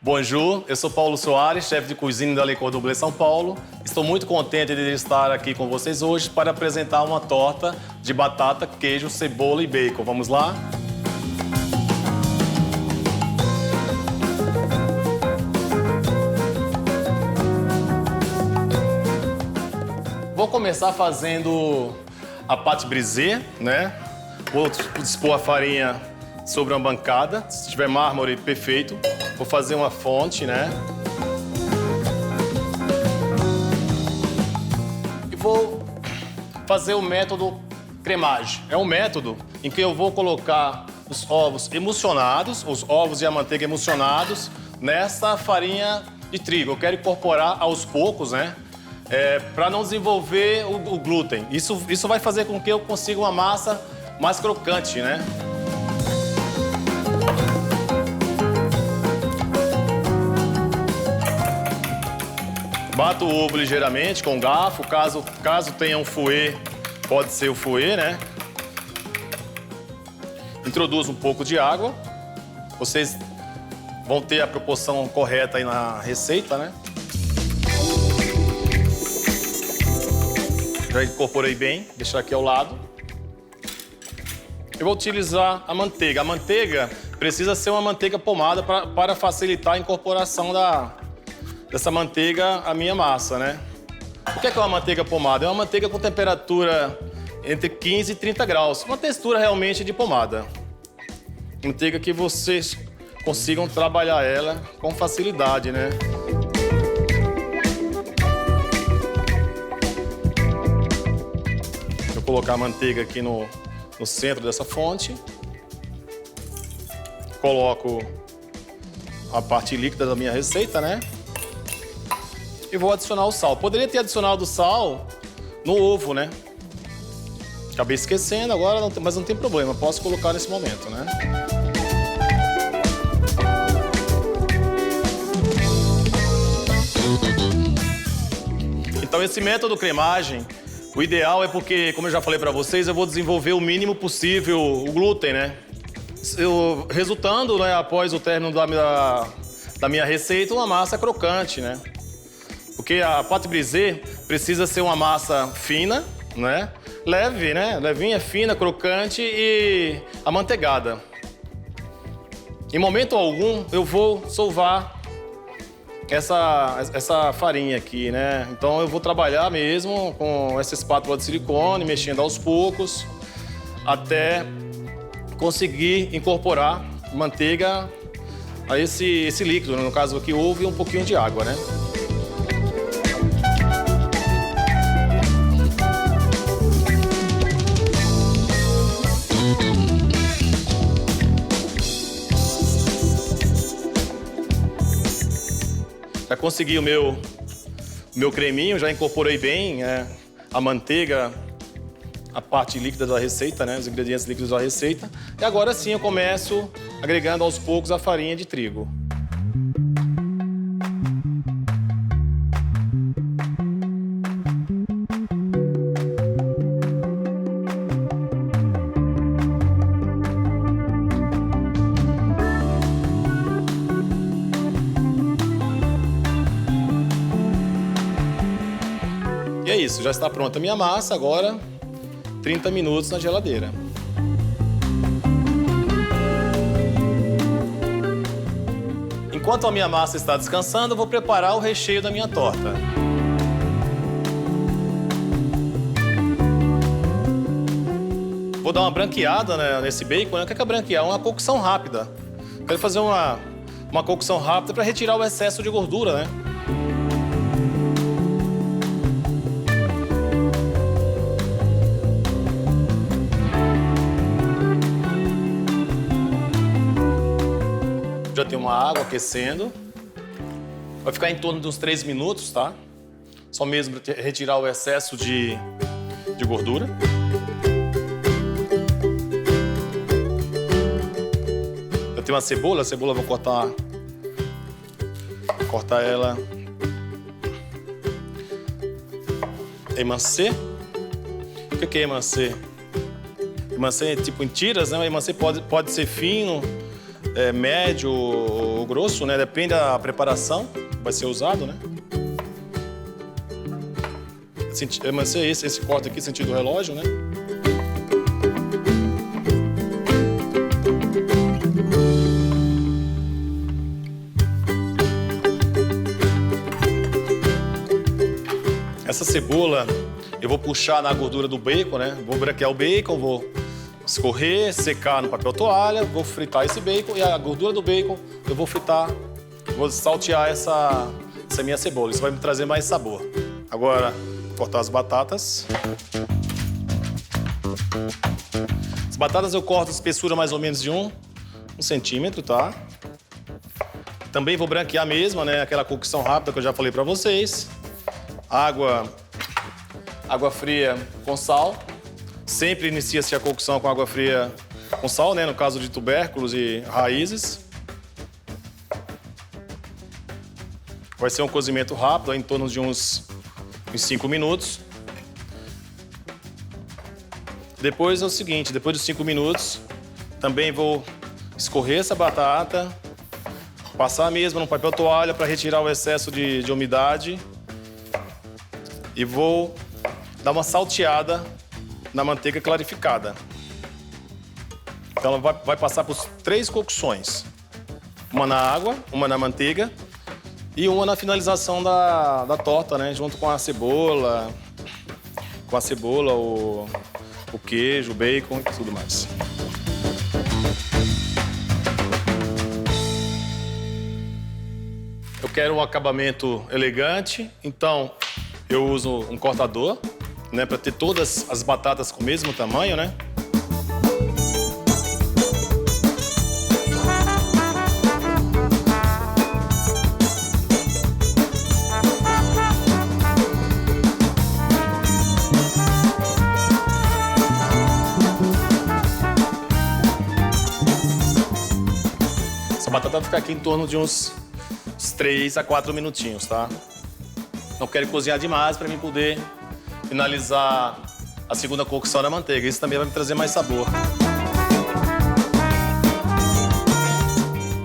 Bonjour, eu sou Paulo Soares, chefe de cozinha da Le Cordon Bleu São Paulo. Estou muito contente de estar aqui com vocês hoje para apresentar uma torta de batata, queijo, cebola e bacon. Vamos lá? Vou começar fazendo a pâte brisée, né? Vou dispor a farinha sobre uma bancada. Se tiver mármore, perfeito. Vou fazer uma fonte, né? E vou fazer o método cremage. É um método em que eu vou colocar os ovos emulsionados, os ovos e a manteiga emulsionados, nessa farinha de trigo. Eu quero incorporar aos poucos, né? Para não desenvolver o glúten. Isso vai fazer com que eu consiga uma massa mais crocante, né? Bato o ovo ligeiramente com um garfo, caso tenha um fouet, pode ser o fouet, né? Introduzo um pouco de água. Vocês vão ter a proporção correta aí na receita, né? Já incorporei bem, deixar aqui ao lado. Eu vou utilizar a manteiga. A manteiga precisa ser uma manteiga pomada para facilitar a incorporação dessa manteiga à minha massa, né? O que é uma manteiga pomada? É uma manteiga com temperatura entre 15 e 30 graus. Uma textura realmente de pomada. Manteiga que vocês consigam trabalhar ela com facilidade, né? Vou colocar a manteiga aqui no centro dessa fonte. Coloco a parte líquida da minha receita, né? E vou adicionar o sal. Poderia ter adicionado o sal no ovo, né? Acabei esquecendo agora, mas não tem problema. Posso colocar nesse momento, né? Então, esse método cremagem, o ideal é porque, como eu já falei para vocês, eu vou desenvolver o mínimo possível o glúten, né? Resultando, né, após o término da minha receita, uma massa crocante, né? Porque a pâte brisée precisa ser uma massa fina, né? Leve, né? Levinha, fina, crocante e amanteigada. Em momento algum, eu vou solvar essa farinha aqui, né? Então, eu vou trabalhar mesmo com essa espátula de silicone, mexendo aos poucos, até conseguir incorporar manteiga a esse líquido, no caso aqui, ovo e um pouquinho de água, né? Já consegui o meu creminho, já incorporei bem a manteiga, a parte líquida da receita, né? Os ingredientes líquidos da receita. E agora sim eu começo agregando aos poucos a farinha de trigo. E é isso, já está pronta a minha massa, agora 30 minutos na geladeira. Enquanto a minha massa está descansando, eu vou preparar o recheio da minha torta. Vou dar uma branqueada, né, nesse bacon. O que é branquear? Uma cocção rápida. Quero fazer uma cocção rápida para retirar o excesso de gordura, né? Já tem uma água aquecendo. Vai ficar em torno de uns 3 minutos, tá? Só mesmo para retirar o excesso de gordura. Eu tenho uma cebola, eu vou cortar ela émincé. O que é émincé? Émincé é tipo em tiras, né? O émincé pode ser fino, médio ou grosso, né? Depende da preparação que vai ser usado, né? Mas esse corte aqui, sentido relógio, né? Essa cebola eu vou puxar na gordura do bacon, né? Vou branquear o bacon, vou escorrer, secar no papel toalha, vou fritar esse bacon e a gordura do bacon eu vou fritar, vou saltear essa minha cebola. Isso vai me trazer mais sabor. Agora, cortar as batatas. As batatas eu corto a espessura mais ou menos de um centímetro, tá? Também vou branquear mesmo, né? Aquela cocção rápida que eu já falei pra vocês. Água fria com sal. Sempre inicia-se a cocção com água fria com sal, né? No caso de tubérculos e raízes. Vai ser um cozimento rápido, em torno de uns 5 minutos. Depois é o seguinte, depois dos 5 minutos, também vou escorrer essa batata, passar mesmo no papel toalha para retirar o excesso de umidade. E vou dar uma salteada na manteiga clarificada. Então ela vai passar por 3 cocções. Uma na água, uma na manteiga e uma na finalização da torta, né? Junto com a cebola, o queijo, o bacon e tudo mais. Eu quero um acabamento elegante, então eu uso um cortador, né, para ter todas as batatas com o mesmo tamanho, né? Essa batata vai ficar aqui em torno de uns 3 a 4 minutinhos, tá? Não quero cozinhar demais para mim poder finalizar a segunda cocção da manteiga. Isso também vai me trazer mais sabor.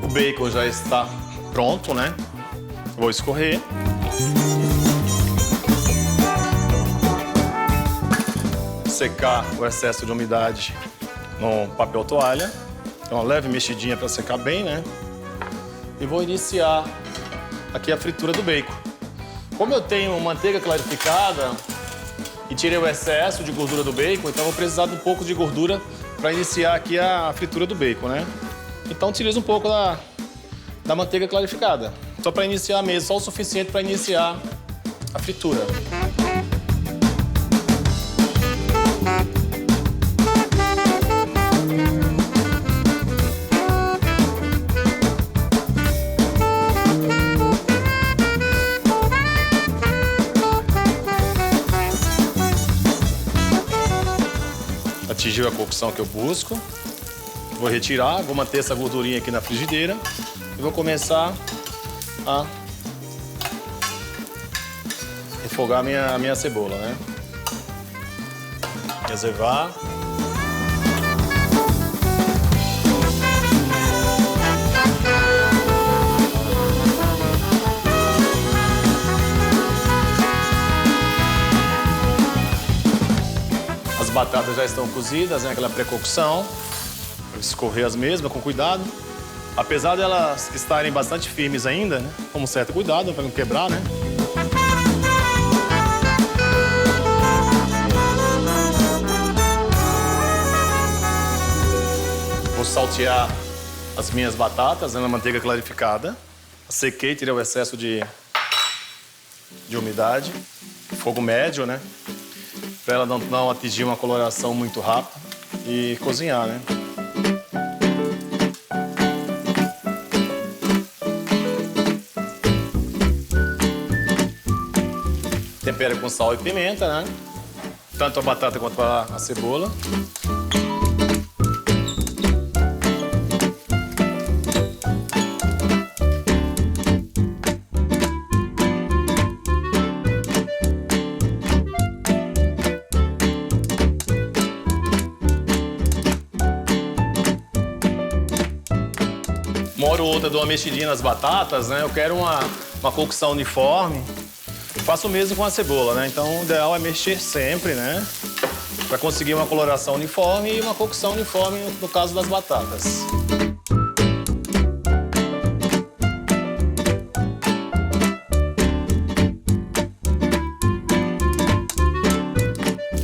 O bacon já está pronto, né? Vou escorrer. Secar o excesso de umidade no papel toalha. Então, uma leve mexidinha para secar bem, né? E vou iniciar aqui a fritura do bacon. Como eu tenho manteiga clarificada e tirei o excesso de gordura do bacon, então eu vou precisar de um pouco de gordura para iniciar aqui a fritura do bacon, né? Então utilizo um pouco da manteiga clarificada. Só para iniciar mesmo, só o suficiente para iniciar a fritura. Atingiu a cocção que eu busco. Vou retirar, vou manter essa gordurinha aqui na frigideira e vou começar a refogar a minha cebola, né? Reservar. As batatas já estão cozidas, né? Aquela pré-cocção. Vou escorrer as mesmas com cuidado. Apesar de elas estarem bastante firmes ainda, né? Com um certo cuidado para não quebrar, né? Vou saltear as minhas batatas, né, na manteiga clarificada. Sequei, tirei o excesso de umidade. Fogo médio, né? Para ela não atingir uma coloração muito rápida e cozinhar, né? Tempera com sal e pimenta, né? Tanto a batata quanto a cebola. Uma hora ou outra eu dou uma mexidinha nas batatas, né? Eu quero uma cocção uniforme. Faço o mesmo com a cebola, né? Então o ideal é mexer sempre, né? Para conseguir uma coloração uniforme e uma cocção uniforme no caso das batatas.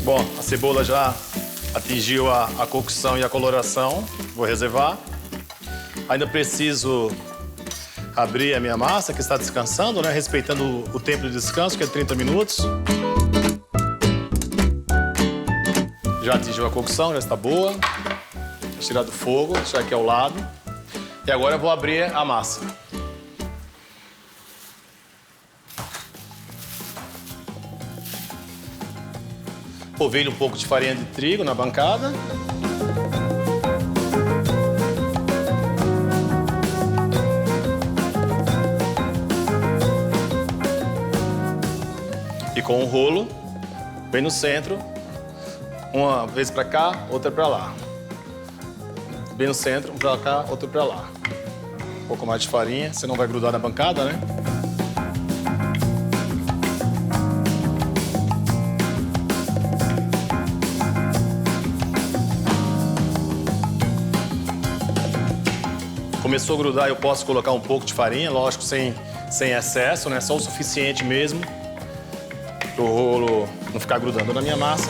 Bom, a cebola já atingiu a cocção e a coloração. Vou reservar. Ainda preciso abrir a minha massa, que está descansando, né? Respeitando o tempo de descanso, que é 30 minutos. Já atingiu a cocção, já está boa. Vou tirar do fogo, deixar aqui ao lado. E agora eu vou abrir a massa. Polvilho um pouco de farinha de trigo na bancada. E com o rolo, bem no centro, uma vez para cá, outra para lá. Bem no centro, um para cá, outro para lá. Um pouco mais de farinha, você não vai grudar na bancada, né? Começou a grudar, eu posso colocar um pouco de farinha, lógico, sem excesso, né? Só o suficiente mesmo para o rolo não ficar grudando na minha massa.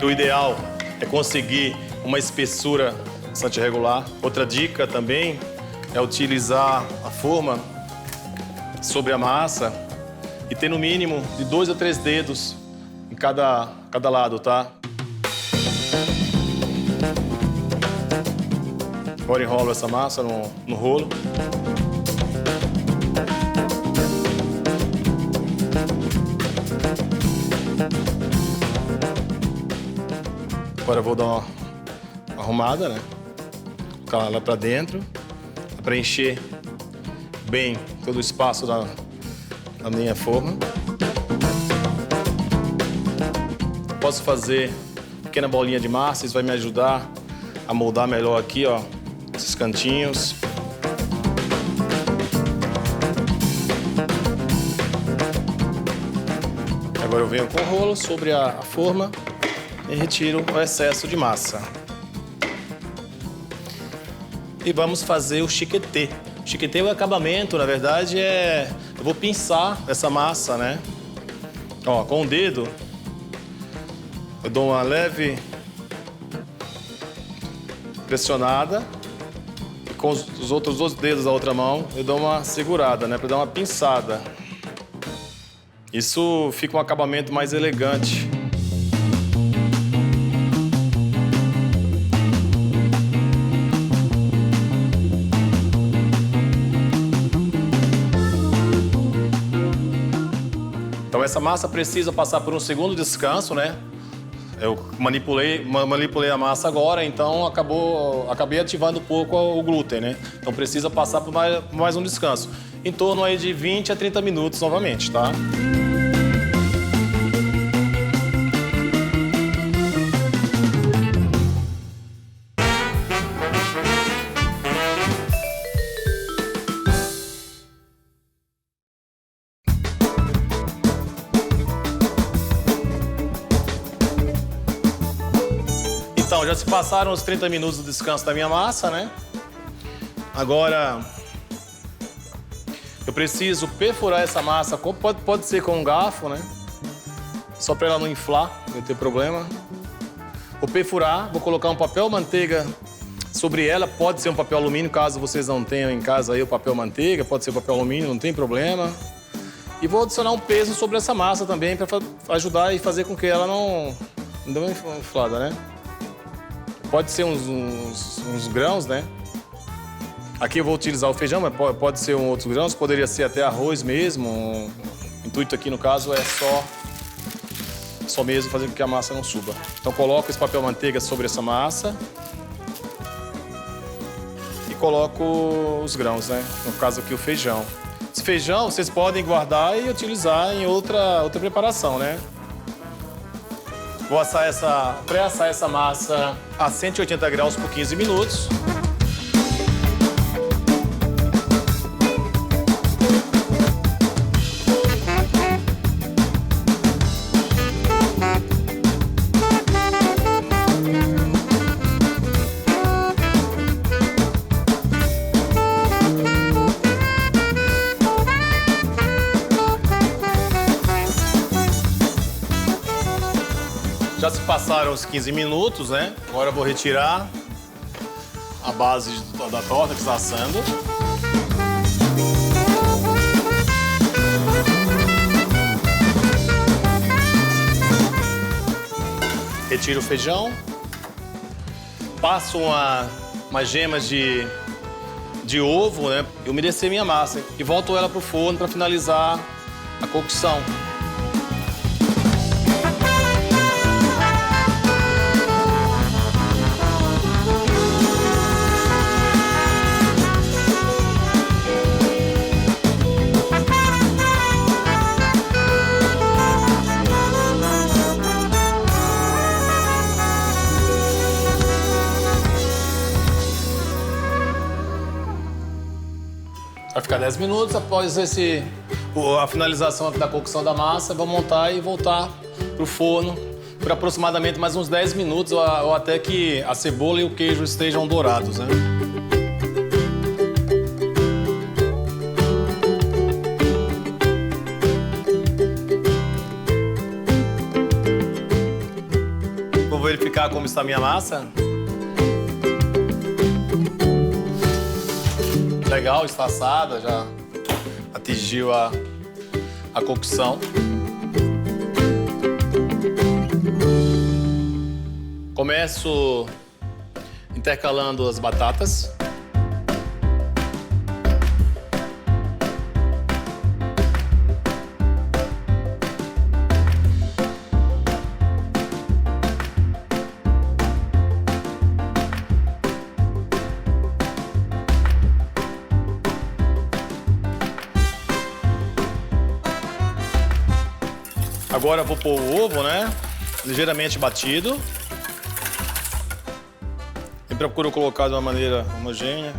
O ideal é conseguir uma espessura bastante regular. Outra dica também é utilizar a forma sobre a massa e ter no mínimo de 2 a 3 dedos em cada lado, tá? Agora enrolo essa massa no rolo. Agora eu vou dar uma arrumada, né? Colocar ela pra dentro, pra preencher bem todo o espaço da minha forma. Posso fazer pequena bolinha de massa, isso vai me ajudar a moldar melhor aqui, ó, esses cantinhos. Agora eu venho com o rolo sobre a forma e retiro o excesso de massa. E vamos fazer o chiquetê. O chiquetê, o acabamento, na verdade, eu vou pinçar essa massa, né? Ó, com o dedo, eu dou uma leve pressionada e com os outros 2 dedos da outra mão eu dou uma segurada, né, para dar uma pinçada. Isso fica um acabamento mais elegante. Então essa massa precisa passar por um segundo descanso, né? Eu manipulei a massa agora, então acabei ativando um pouco o glúten, né? Então precisa passar por mais um descanso. Em torno aí de 20 a 30 minutos novamente, tá? Então, já se passaram os 30 minutos do descanso da minha massa, né? Agora, eu preciso perfurar essa massa, pode ser com um garfo, né? Só para ela não inflar, não ter problema. Vou perfurar, vou colocar um papel manteiga sobre ela, pode ser um papel alumínio, caso vocês não tenham em casa aí o papel manteiga, pode ser papel alumínio, não tem problema. E vou adicionar um peso sobre essa massa também para ajudar e fazer com que ela não dê uma inflada, né? Pode ser uns grãos, né? Aqui eu vou utilizar o feijão, mas pode ser outros grãos, poderia ser até arroz mesmo. O intuito aqui, no caso, é só mesmo fazer com que a massa não suba. Então coloco esse papel manteiga sobre essa massa e coloco os grãos, né? No caso aqui, o feijão. Esse feijão vocês podem guardar e utilizar em outra preparação, né? Vou pré-assar essa massa a 180 graus por 15 minutos. Já se passaram os 15 minutos, né? Agora eu vou retirar a base da torta que está assando. Retiro o feijão. Passo umas gemas de ovo, né? E umedecer minha massa. E volto ela para o forno para finalizar a cocção. Vai ficar 10 minutos. Após a finalização da cocção da massa, vou montar e voltar pro forno por aproximadamente mais uns 10 minutos ou até que a cebola e o queijo estejam dourados, né? Vou verificar como está a minha massa. Legal, está assada, já atingiu a cocção. Começo intercalando as batatas. Agora eu vou pôr o ovo, né? Ligeiramente batido. E procuro colocar de uma maneira homogênea.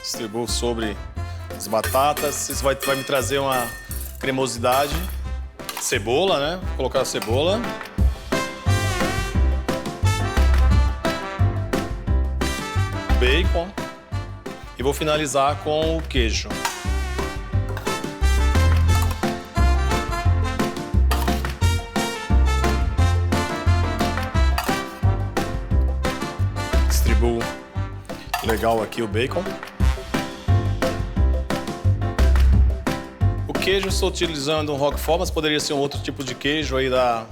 Distribuo sobre as batatas. Isso vai me trazer uma cremosidade. Cebola, né? Vou colocar a cebola. Bacon. E vou finalizar com o queijo. Distribuo legal aqui o bacon. O queijo, estou utilizando um Roquefort, mas poderia ser um outro tipo de queijo aí da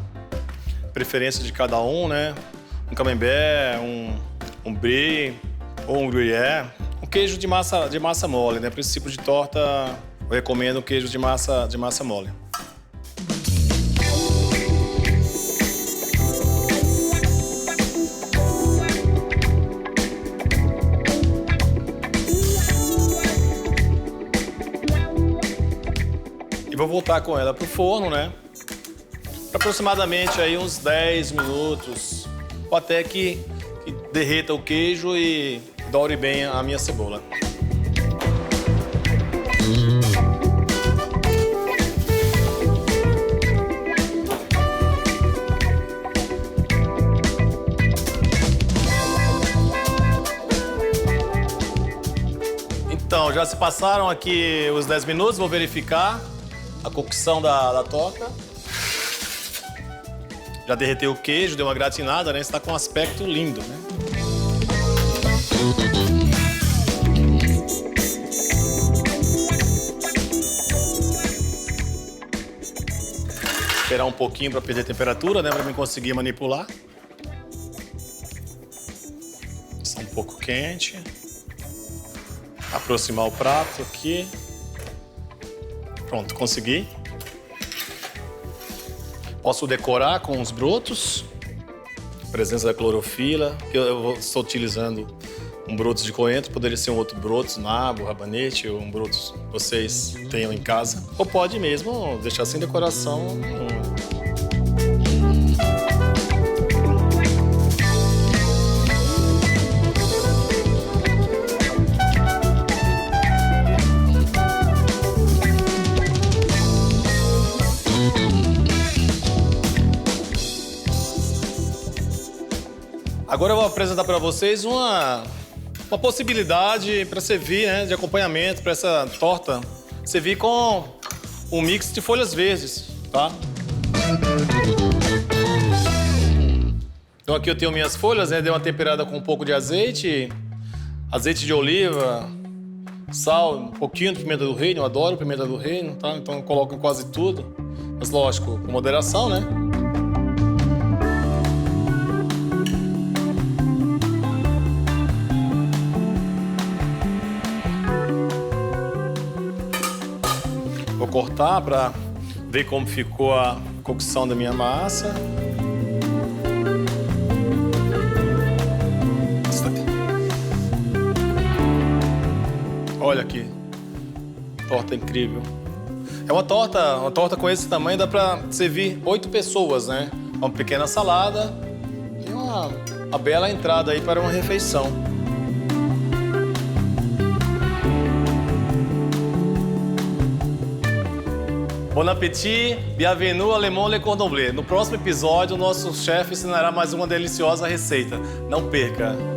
preferência de cada um, né? Um camembert, um brie ou um gruyère. Um queijo de massa mole, né? Para esse tipo de torta, eu recomendo o queijo de massa mole. E vou voltar com ela pro forno, né? Aproximadamente aí uns 10 minutos, ou até que derreta o queijo e doure bem a minha cebola. Então, já se passaram aqui os 10 minutos, vou verificar a cocção da torta. Já derreteu o queijo, deu uma gratinada, né? Está com um aspecto lindo, né? Esperar um pouquinho para perder a temperatura, né? Para mim conseguir manipular. Está um pouco quente. Aproximar o prato aqui. Pronto, consegui. Posso decorar com os brotos. Presença da clorofila. Eu estou utilizando um brotos de coentro. Poderia ser um outro brotos, nabo, rabanete ou um brotos que vocês tenham em casa. Ou pode mesmo deixar sem decoração nenhuma. Agora eu vou apresentar para vocês uma possibilidade para servir, né, de acompanhamento para essa torta. Servir com um mix de folhas verdes, tá? Então aqui eu tenho minhas folhas, né? Dei uma temperada com um pouco de azeite de oliva, sal, um pouquinho de pimenta do reino. Eu adoro pimenta do reino, tá? Então eu coloco em quase tudo. Mas lógico, com moderação, né? Vou cortar para ver como ficou a cocção da minha massa. Olha aqui, torta incrível. É uma torta com esse tamanho dá para servir 8 pessoas, né? Uma pequena salada e uma bela entrada aí para uma refeição. Bon appétit, bienvenue à Le Monde Le Cordon Bleu. No próximo episódio, o nosso chefe ensinará mais uma deliciosa receita. Não perca!